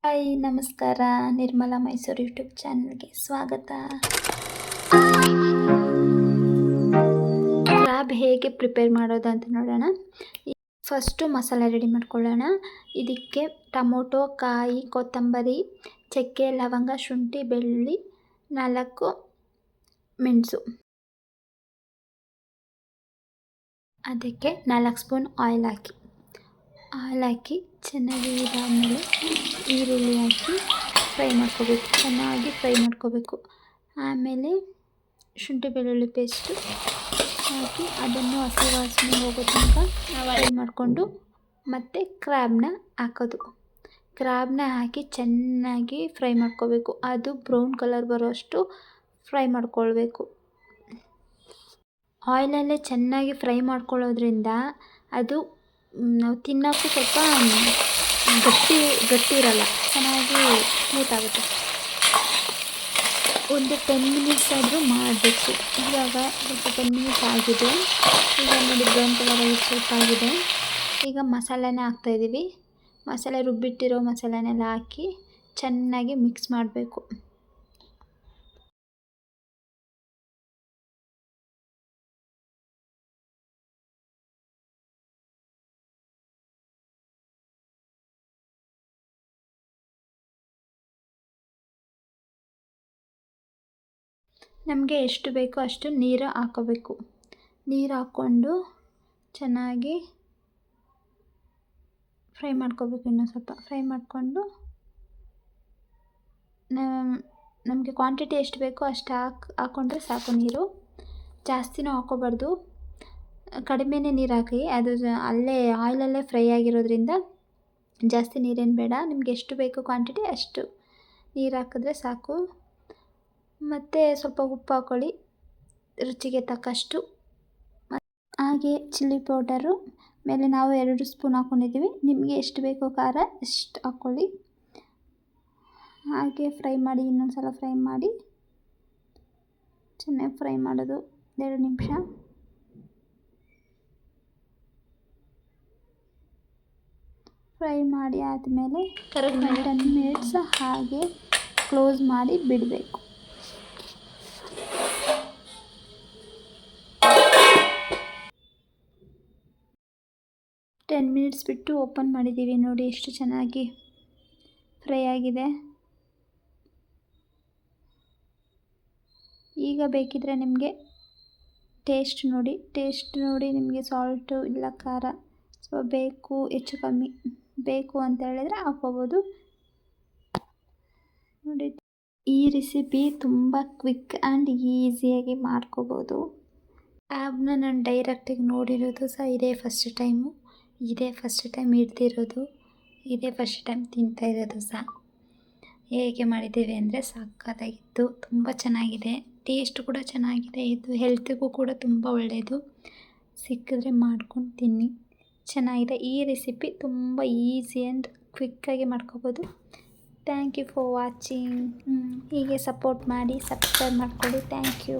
Hi ನಮಸ್ಕಾರ. Nirmala Mysuru YouTube ಚಾನಲ್ಗೆ ಸ್ವಾಗತ. ಕ್ರಾಬ್ ಹೇಗೆ ಪ್ರಿಪೇರ್ ಮಾಡೋದು ಅಂತ ನೋಡೋಣ. ಫಸ್ಟು ಮಸಾಲೆ ರೆಡಿ ಮಾಡ್ಕೊಳ್ಳೋಣ. ಇದಕ್ಕೆ ಟೊಮೊಟೊ, ಕಾಯಿ, ಕೊತ್ತಂಬರಿ, ಚಕ್ಕೆ, ಲವಂಗ, ಶುಂಠಿ, ಬೆಳ್ಳುಳ್ಳಿ, 4 ಮೆಣಸು. ಅದಕ್ಕೆ 4 ಸ್ಪೂನ್ ಆಯಿಲ್ ಹಾಕಿ ಚೆನ್ನಾಗಿ ಇದಾದಮೇಲೆ ಈರುಳ್ಳಿ ಹಾಕಿ ಚೆನ್ನಾಗಿ ಫ್ರೈ ಮಾಡ್ಕೋಬೇಕು. ಆಮೇಲೆ ಶುಂಠಿ ಬೆಳ್ಳುಳ್ಳಿ ಪೇಸ್ಟು ಹಾಕಿ ಅದನ್ನು ಹಸಿ ವಾಸನೆ ಹೋಗೋ ತನಕ ಫ್ರೈ ಮಾಡಿಕೊಂಡು ಮತ್ತು ಕ್ರ್ಯಾಬ್ನ ಹಾಕಿ ಚೆನ್ನಾಗಿ ಫ್ರೈ ಮಾಡ್ಕೋಬೇಕು. ಅದು ಬ್ರೌನ್ ಕಲರ್ ಬರೋಷ್ಟು ಫ್ರೈ ಮಾಡ್ಕೊಳ್ಬೇಕು. ಆಯಿಲಲ್ಲೇ ಚೆನ್ನಾಗಿ ಫ್ರೈ ಮಾಡ್ಕೊಳ್ಳೋದ್ರಿಂದ ಅದು ನಾವು ತಿನ್ನೋಕ್ಕೂ ಸ್ವಲ್ಪ ಗಟ್ಟಿ ಇರಲ್ಲ, ಚೆನ್ನಾಗಿ ಸ್ಮೂತ್ ಆಗುತ್ತೆ. ಒಂದು 10 ಮಿನಿಟ್ಸ್ ಆದರೂ ಮಾಡಬೇಕು. ಇವಾಗ ಸ್ವಲ್ಪ 10 ಮಿನಿಟ್ಸ್ ಆಗಿದೆ. ಈಗ ನೋಡಿ ಬ್ರೌನ್ ಕಲರ್ ಸ್ವಲ್ಪ ಆಗಿದೆ. ಈಗ ಮಸಾಲೆನೇ ಹಾಕ್ತಾಯಿದ್ದೀವಿ. ಮಸಾಲೆ ರುಬ್ಬಿಟ್ಟಿರೋ ಮಸಾಲೆನೆಲ್ಲ ಹಾಕಿ ಚೆನ್ನಾಗಿ ಮಿಕ್ಸ್ ಮಾಡಬೇಕು. ನಮಗೆ ಎಷ್ಟು ಬೇಕೋ ಅಷ್ಟು ನೀರು ಹಾಕೋಬೇಕು. ನೀರು ಹಾಕ್ಕೊಂಡು ಚೆನ್ನಾಗಿ ಫ್ರೈ ಮಾಡ್ಕೋಬೇಕು. ಇನ್ನೂ ಸ್ವಲ್ಪ ಫ್ರೈ ಮಾಡಿಕೊಂಡು ನಮಗೆ ಕ್ವಾಂಟಿಟಿ ಎಷ್ಟು ಬೇಕೋ ಅಷ್ಟು ಹಾಕ್ಕೊಂಡ್ರೆ ಸಾಕು. ನೀರು ಜಾಸ್ತಿನೂ ಹಾಕ್ಕೋಬಾರ್ದು, ಕಡಿಮೆನೇ ನೀರು ಹಾಕಿ. ಅದು ಅಲ್ಲೇ ಆಯಿಲಲ್ಲೇ ಫ್ರೈ ಆಗಿರೋದ್ರಿಂದ ಜಾಸ್ತಿ ನೀರೇನು ಬೇಡ. ನಿಮ್ಗೆ ಎಷ್ಟು ಬೇಕು ಕ್ವಾಂಟಿಟಿ ಅಷ್ಟು ನೀರು ಹಾಕಿದ್ರೆ ಸಾಕು. ಮತ್ತು ಸ್ವಲ್ಪ ಉಪ್ಪು ಹಾಕ್ಕೊಳ್ಳಿ ರುಚಿಗೆ ತಕ್ಕಷ್ಟು. ಹಾಗೆ ಚಿಲ್ಲಿ ಪೌಡರು ಮೇಲೆ ನಾವು 2 ಸ್ಪೂನ್ ಹಾಕ್ಕೊಂಡಿದ್ದೀವಿ. ನಿಮಗೆ ಎಷ್ಟು ಬೇಕೋ ಖಾರ ಅಷ್ಟು ಹಾಕ್ಕೊಳ್ಳಿ. ಹಾಗೆ ಫ್ರೈ ಮಾಡಿ, ಇನ್ನೊಂದು ಸಲ ಫ್ರೈ ಮಾಡಿ, ಚೆನ್ನಾಗಿ ಫ್ರೈ ಮಾಡೋದು 2 ನಿಮಿಷ. ಫ್ರೈ ಮಾಡಿ ಆದಮೇಲೆ 10 ಮಿನಿಟ್ಸ್ ಹಾಗೆ ಕ್ಲೋಸ್ ಮಾಡಿ ಬಿಡಬೇಕು. 10 ಮಿನಿಟ್ಸ್ ಬಿಟ್ಟು ಓಪನ್ ಮಾಡಿದ್ದೀವಿ. ನೋಡಿ ಎಷ್ಟು ಚೆನ್ನಾಗಿ ಫ್ರೈ ಆಗಿದೆ. ಈಗ ಬೇಕಿದ್ರೆ ನಿಮಗೆ ಟೇಸ್ಟ್ ನೋಡಿ ನಿಮಗೆ ಸಾಲ್ಟು ಇಲ್ಲ ಖಾರ ಸ್ವಲ್ಪ ಬೇಕು, ಹೆಚ್ಚು ಕಮ್ಮಿ ಬೇಕು ಅಂತ ಹೇಳಿದರೆ ಹಾಕ್ಕೋಬೋದು. ನೋಡಿ, ಈ ರೆಸಿಪಿ ತುಂಬ ಕ್ವಿಕ್ ಆ್ಯಂಡ್ ಈಸಿಯಾಗಿ ಮಾಡ್ಕೋಬೋದು. ಕ್ರ್ಯಾಬ್ನ ನಾನು ಡೈರೆಕ್ಟಾಗಿ ನೋಡಿರೋದು ಸಹ ಇದೇ ಫಸ್ಟ್ ಟೈಮ್ ಹಿಡ್ದಿರೋದು, ಇದೇ ಫಸ್ಟ್ ಟೈಮ್ ತಿಂತಾಯಿರೋದು ಸಹ. ಹೇಗೆ ಮಾಡಿದ್ದೀವಿ ಅಂದರೆ ಸಕ್ಕತ್ತಾಗಿತ್ತು, ತುಂಬ ಚೆನ್ನಾಗಿದೆ. ಟೇಸ್ಟ್ ಕೂಡ ಚೆನ್ನಾಗಿದೆ. ಇದು ಹೆಲ್ತಿಗೂ ಕೂಡ ತುಂಬ ಒಳ್ಳೆಯದು. ಸಿಕ್ಕಿದ್ರೆ ಮಾಡ್ಕೊಂಡು ತಿನ್ನಿ, ಚೆನ್ನಾಗಿದೆ. ಈ ರೆಸಿಪಿ ತುಂಬ ಈಸಿ ಆ್ಯಂಡ್ ಕ್ವಿಕ್ಕಾಗಿ ಮಾಡ್ಕೋಬೋದು. Thank you for watching. ಹೀಗೆ ಸಪೋರ್ಟ್ ಮಾಡಿ, ಸಬ್ಸ್ಕ್ರೈಬ್ ಮಾಡ್ಕೊಳ್ಳಿ. Thank you.